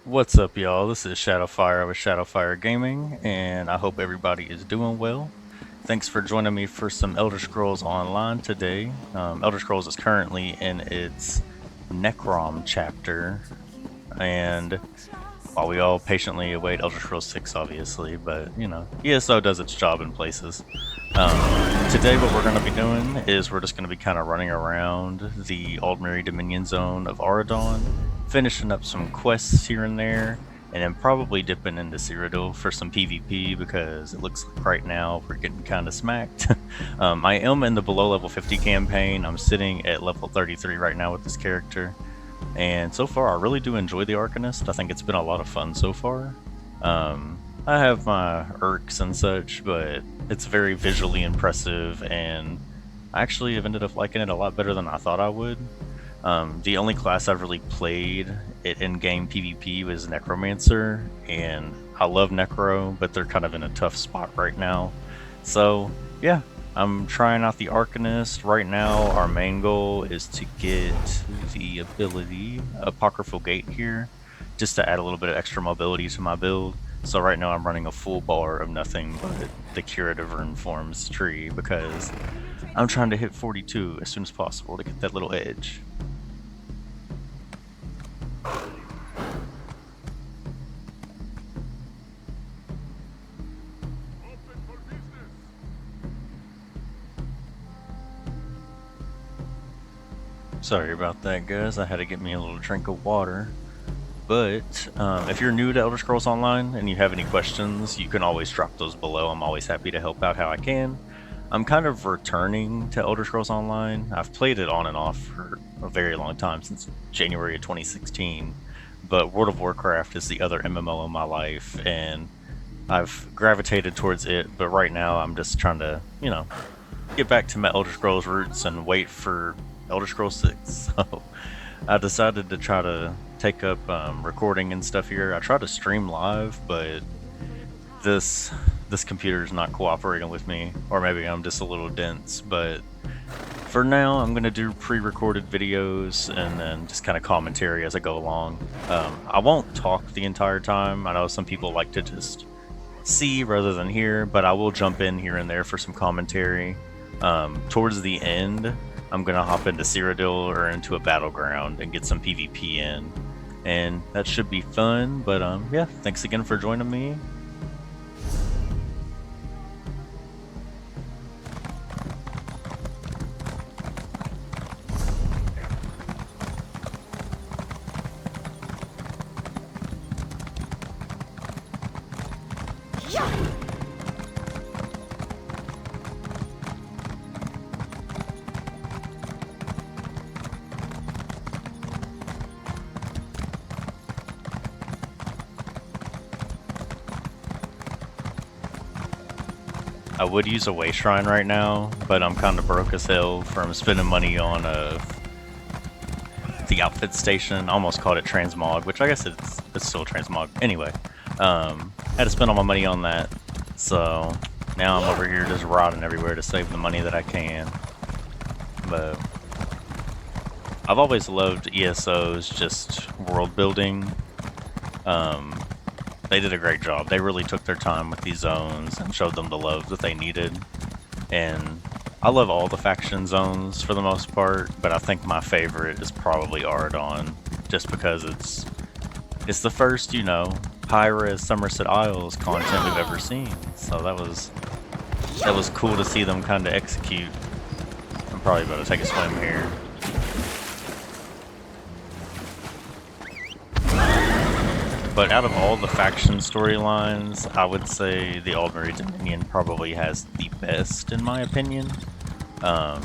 What's up, y'all? This is Shadowfire with Shadowfire Gaming, and I hope everybody is doing well. Thanks for joining me for some Elder Scrolls Online today. Elder Scrolls is currently in its Necrom chapter, and while we all patiently await Elder Scrolls 6, obviously, but you know, ESO does its job in places. Today, what we're going to be doing is we're just going to be kind of running around the Aldmeri Dominion Zone of Auradon, finishing up some quests here and there, and then probably dipping into Cyrodiil for some PvP because it looks like right now we're getting kind of smacked. I am in the below level 50 campaign. I'm sitting at level 33 right now with this character, and so far I really do enjoy the Arcanist. I think it's been a lot of fun so far. I have my irks and such, but it's very visually impressive, and I actually have ended up liking it a lot better than I thought I would. The only class I've really played it in-game PvP was Necromancer, and I love Necro, but they're kind of in a tough spot right now. So, yeah, I'm trying out the Arcanist. Right now, our main goal is to get the ability Apocryphal Gate here, just to add a little bit of extra mobility to my build. So right now I'm running a full bar of nothing but the Curative Rune Forms tree because I'm trying to hit 42 as soon as possible to get that little edge. Sorry about that, guys. I had to get me a little drink of water. But if you're new to Elder Scrolls Online and you have any questions, you can always drop those below. I'm always happy to help out how I can. I'm kind of returning to Elder Scrolls Online. I've played it on and off for a very long time, since January of 2016. But World of Warcraft is the other MMO in my life, and I've gravitated towards it. But right now I'm just trying to, you know, get back to my Elder Scrolls roots and wait for Elder Scrolls 6. So I decided to try to take up recording and stuff here. I try to stream live, but this computer is not cooperating with me, or maybe I'm just a little dense. But for now, I'm gonna do pre-recorded videos and then just kind of commentary as I go along. I won't talk the entire time. I know some people like to just see rather than hear, but I will jump in here and there for some commentary. Towards the end, I'm gonna hop into Cyrodiil or into a battleground and get some PvP in, and that should be fun. But yeah, thanks again for joining me. I would use a way shrine right now, but I'm kind of broke as hell from spending money on the outfit station. I almost called it transmog, which I guess it's still transmog. Anyway, had to spend all my money on that, so now I'm over here just rotting everywhere to save the money that I can. But I've always loved ESO's just world building. They did a great job. They really took their time with these zones and showed them the love that they needed. And I love all the faction zones for the most part, but I think my favorite is probably Auradon, just because it's the first, you know, high-res Somerset Isles content we've ever seen. So that was cool to see them kind of execute. I'm probably about to take a swim here. But out of all the faction storylines, I would say the Aldmeri Dominion probably has the best, in my opinion. I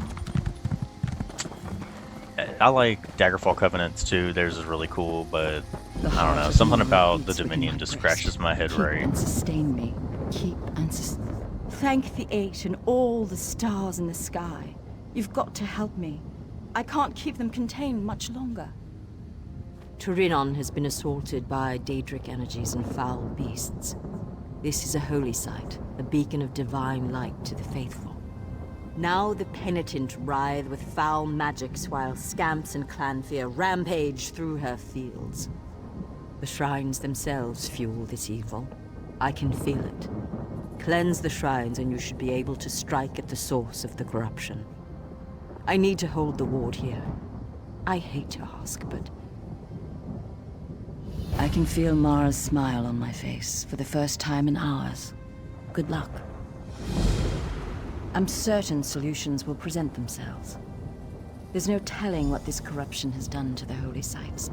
like Daggerfall Covenants too. Theirs is really cool, but I don't know. Something about the Dominion just scratches my head right. And sustain me. Keep and thank the eight and all the stars in the sky. You've got to help me. I can't keep them contained much longer. Torinon has been assaulted by Daedric energies and foul beasts. This is a holy site, a beacon of divine light to the faithful. Now the penitent writhe with foul magics while scamps and clanfear rampage through her fields. The shrines themselves fuel this evil. I can feel it. Cleanse the shrines and you should be able to strike at the source of the corruption. I need to hold the ward here. I hate to ask, but... I can feel Mara's smile on my face for the first time in hours. Good luck. I'm certain solutions will present themselves. There's no telling what this corruption has done to the holy sites.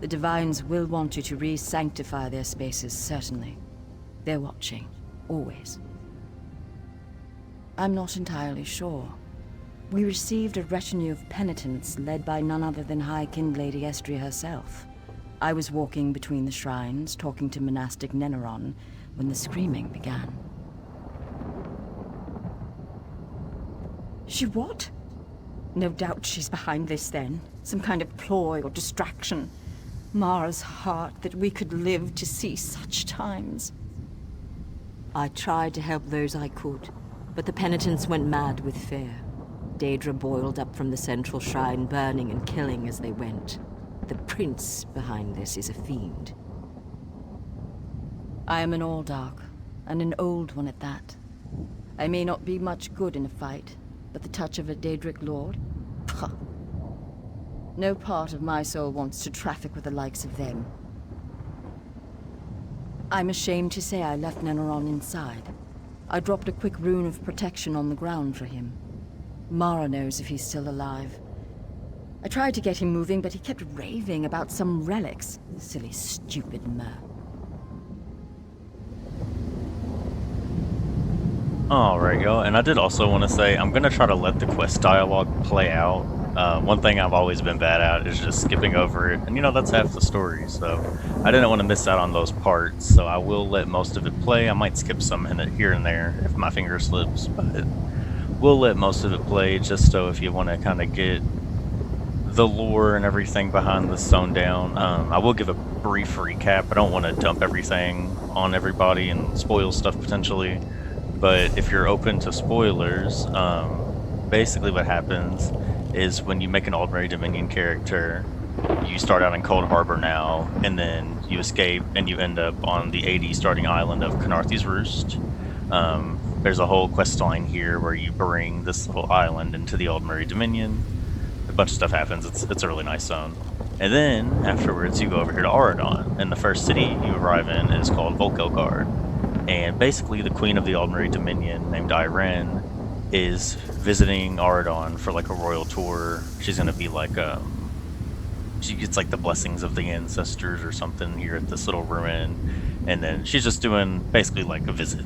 The Divines will want you to re-sanctify their spaces, certainly. They're watching, always. I'm not entirely sure. We received a retinue of penitents led by none other than High-Kind Lady Estria herself. I was walking between the shrines, talking to monastic Necrom, when the screaming began. She what? No doubt she's behind this then. Some kind of ploy or distraction. Mara's heart that we could live to see such times. I tried to help those I could, but the penitents went mad with fear. Daedra boiled up from the central shrine, burning and killing as they went. The prince behind this is a fiend. I am an All-Dark, and an old one at that. I may not be much good in a fight, but the touch of a Daedric lord? Pah. No part of my soul wants to traffic with the likes of them. I'm ashamed to say I left Necrom inside. I dropped a quick rune of protection on the ground for him. Mara knows if he's still alive. I tried to get him moving, but he kept raving about some relics. Silly, stupid mer. Alright, y'all, and I did also want to say, I'm going to try to let the quest dialogue play out. One thing I've always been bad at is just skipping over it, and you know, that's half the story, so I didn't want to miss out on those parts, so I will let most of it play. I might skip some in it here and there if my finger slips, but we'll let most of it play, just so if you want to kind of get the lore and everything behind the Stone Down. I will give a brief recap. I don't want to dump everything on everybody and spoil stuff potentially, but if you're open to spoilers, basically what happens is when you make an Aldmeri Dominion character, you start out in Cold Harbor now, and then you escape and you end up on the 80 starting island of Canarthy's Roost. There's a whole quest line here where you bring this little island into the Aldmeri Dominion. A bunch of stuff happens. It's a really nice zone. And then, afterwards, you go over here to Auradon, and the first city you arrive in is called Volkelgard. And basically, the queen of the Aldmeri Dominion, named Irene, is visiting Auradon for like a royal tour. She's gonna be like, she gets like the blessings of the ancestors or something here at this little ruin, and then she's just doing basically like a visit.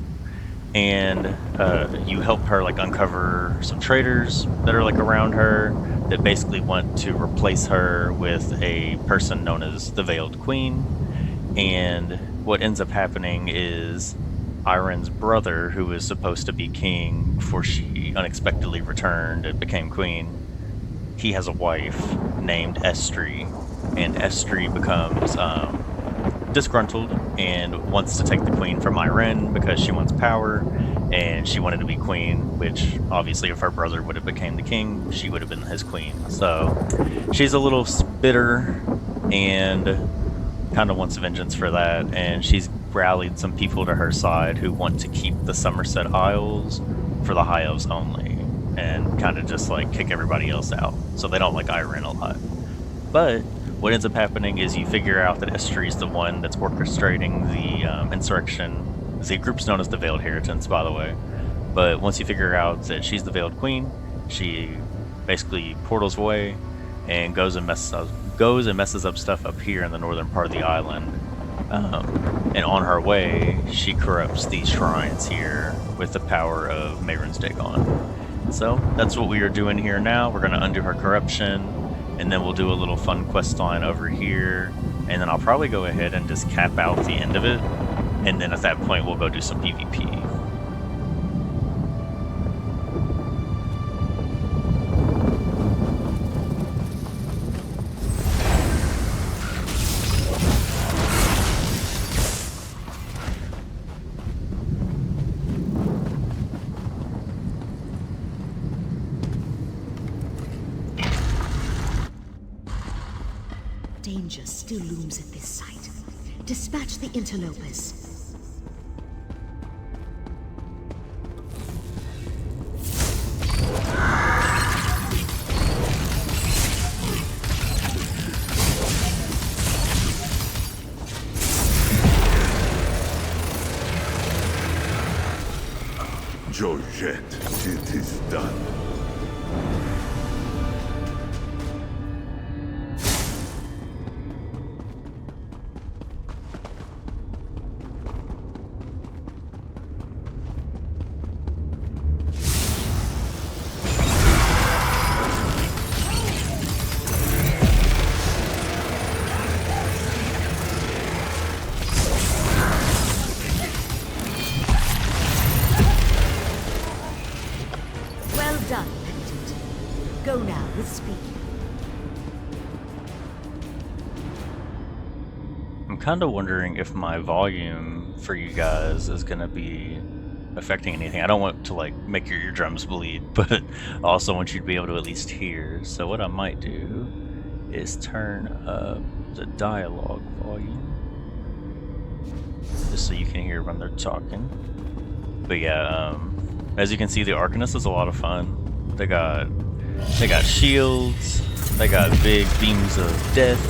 And you help her like uncover some traitors that are like around her that basically want to replace her with a person known as the Veiled Queen. And what ends up happening is Irene's brother, who was supposed to be king before she unexpectedly returned and became queen, he has a wife named Estri, and Estri becomes disgruntled and wants to take the queen from Irene because she wants power, and she wanted to be queen, which obviously if her brother would have became the king, she would have been his queen. So she's a little bitter and kind of wants vengeance for that, and she's rallied some people to her side who want to keep the Somerset Isles for the High Elves only, and kind of just like kick everybody else out, so they don't like Irene a lot. But what ends up happening is you figure out that Estri is the one that's orchestrating the insurrection. The group's known as the Veiled Heritance, by the way. But once you figure out that she's the Veiled Queen, she basically portals away and goes and messes up stuff up here in the northern part of the island. And on her way, she corrupts these shrines here with the power of Mehrunes Dagon. So that's what we are doing here now. We're going to undo her corruption, and then we'll do a little fun quest line over here, and then I'll probably go ahead and just cap out the end of it, and then at that point we'll go do some PvP. Danger still looms at this site. Dispatch the interlopers. Georgette, it is done. Well done, Penitent. Go now with speed. I'm kind of wondering if my volume for you guys is going to be affecting anything. I don't want to like make your eardrums bleed, but I also want you to be able to at least hear. So what I might do is turn up the dialogue volume just so you can hear when they're talking. But yeah, as you can see, the Arcanist is a lot of fun. They got shields, they got big beams of death,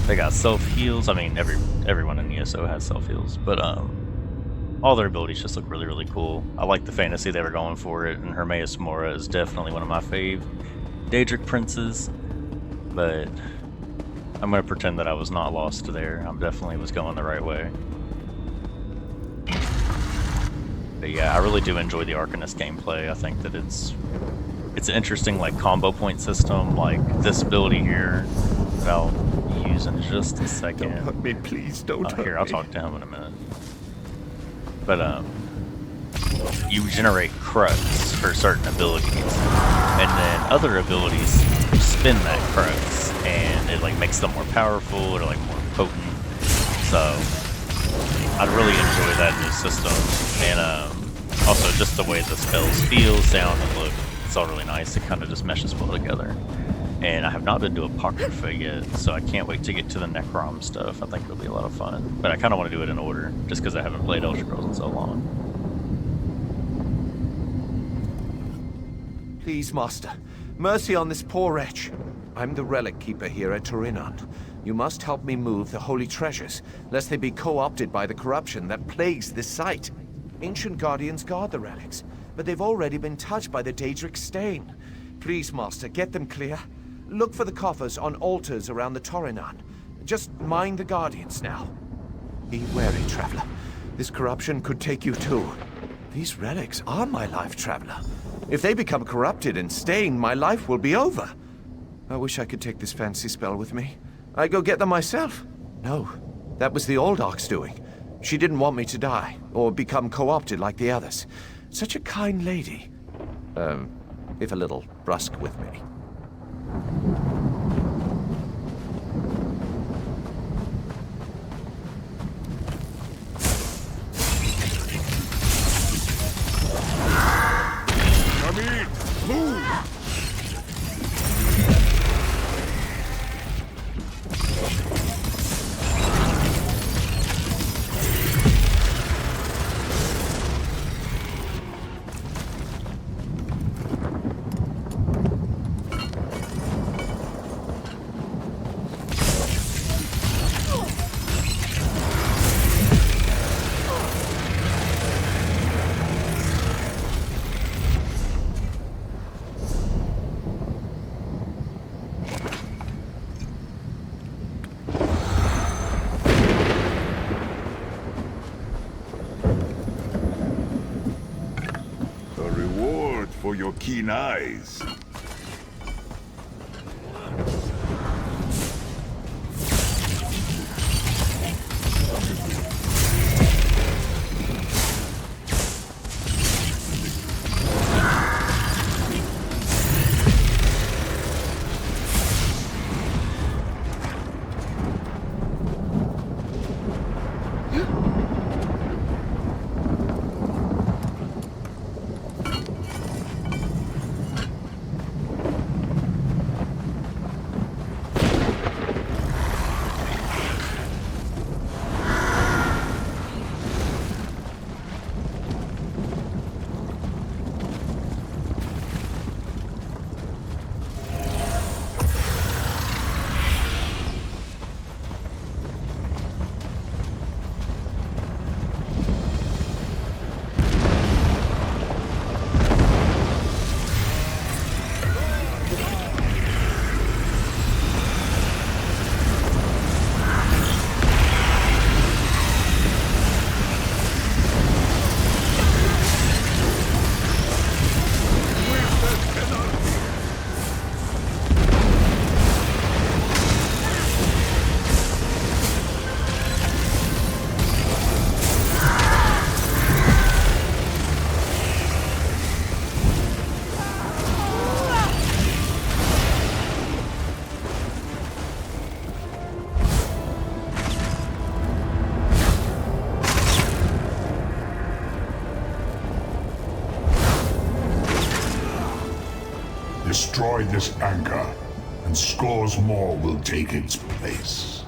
they got self-heals. I mean, everyone in ESO has self-heals, but all their abilities just look really, really cool. I like the fantasy they were going for it, and Hermaeus Mora is definitely one of my fave Daedric princes, but I'm going to pretend that I was not lost there. I definitely was going the right way. But yeah, I really do enjoy the Arcanist gameplay. I think that it's an interesting like combo point system, like this ability here that I'll use in just a second. Don't hurt me, please, don't hurt Here, I'll me. talk to him in a minute. But you generate crux for certain abilities, and then other abilities spin that crux, and it like makes them more powerful or like more potent. So I'd really enjoy that new system, and also just the way the spells feel, sound, and look. It's all really nice. It kind of just meshes well together. And I have not been to Apocrypha yet, so I can't wait to get to the Necrom stuff. I think it'll be a lot of fun. But I kind of want to do it in order, just because I haven't played Elder Scrolls in so long. Please, Master. Mercy on this poor wretch. I'm the Relic Keeper here at Torinon. You must help me move the holy treasures, lest they be co-opted by the corruption that plagues this site. Ancient Guardians guard the relics, but they've already been touched by the Daedric stain. Please, Master, get them clear. Look for the coffers on altars around the Torinon. Just mind the Guardians now. Be wary, Traveler. This corruption could take you too. These relics are my life, Traveler. If they become corrupted and stained, my life will be over. I wish I could take this fancy spell with me. I'd go get them myself. No, that was the old Ark's doing. She didn't want me to die, or become co-opted like the others. Such a kind lady. If a little brusque with me. Come in! Move! For your keen eyes. Destroy this anchor, and scores more will take its place.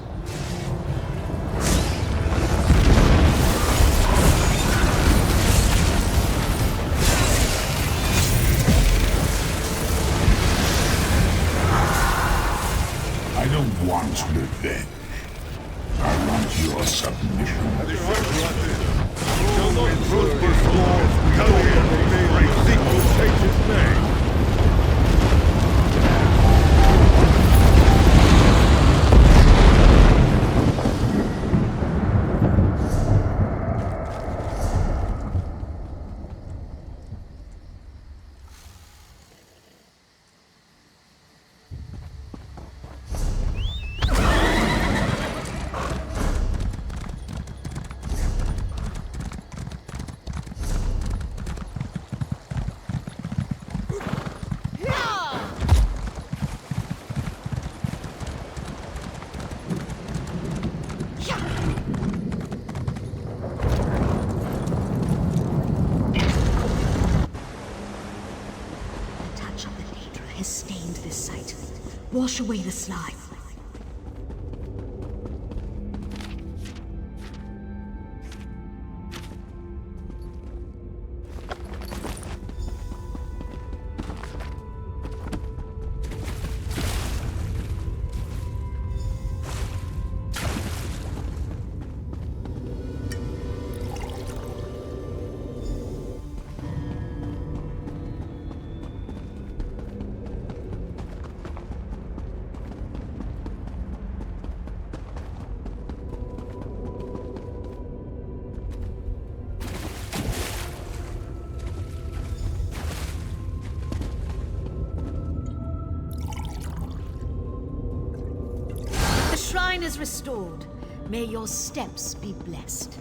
I don't want revenge. I want your submission. Has stained this site. Wash away the slime. The shrine is restored. May your steps be blessed.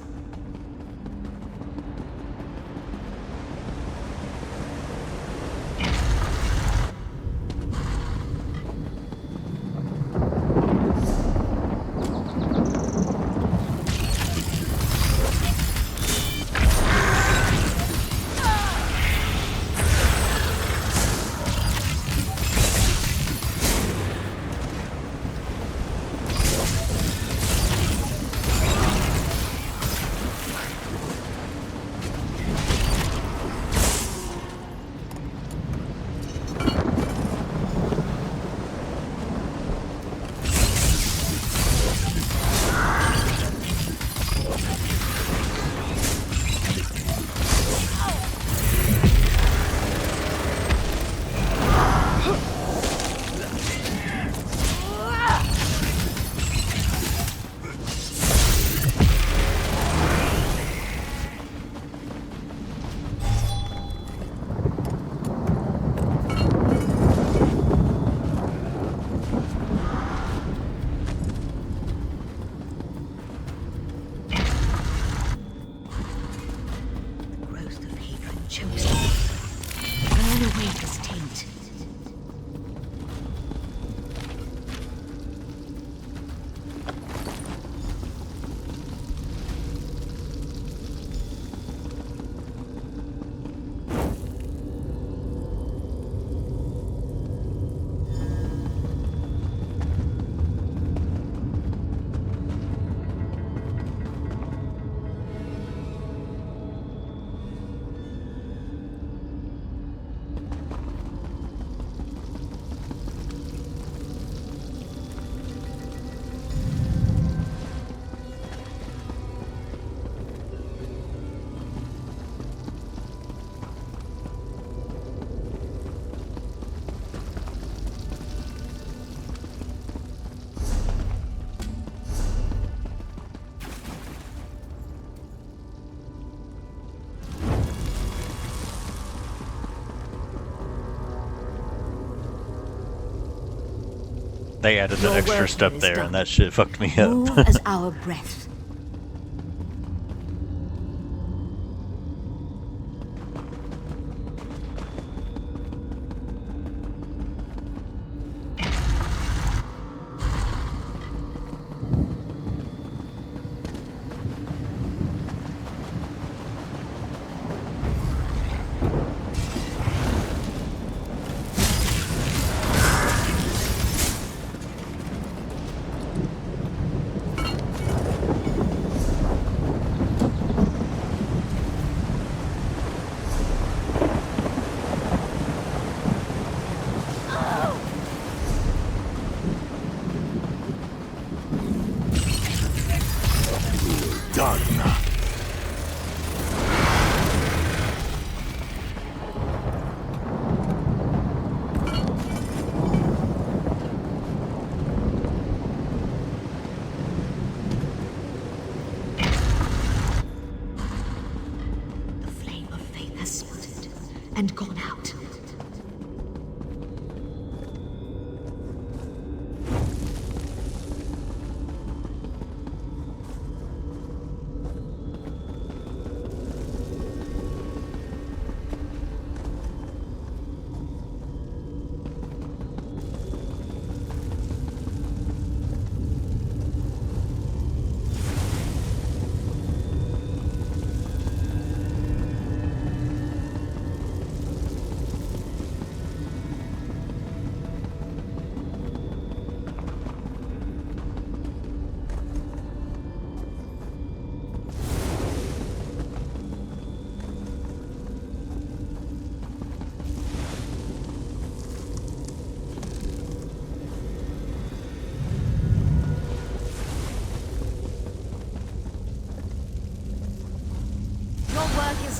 They added the Your extra work step here is there, done. and that shit fucked me Move up. as our breath.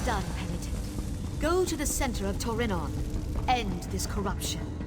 done, penitent. Go to the center of Torinon. End this corruption.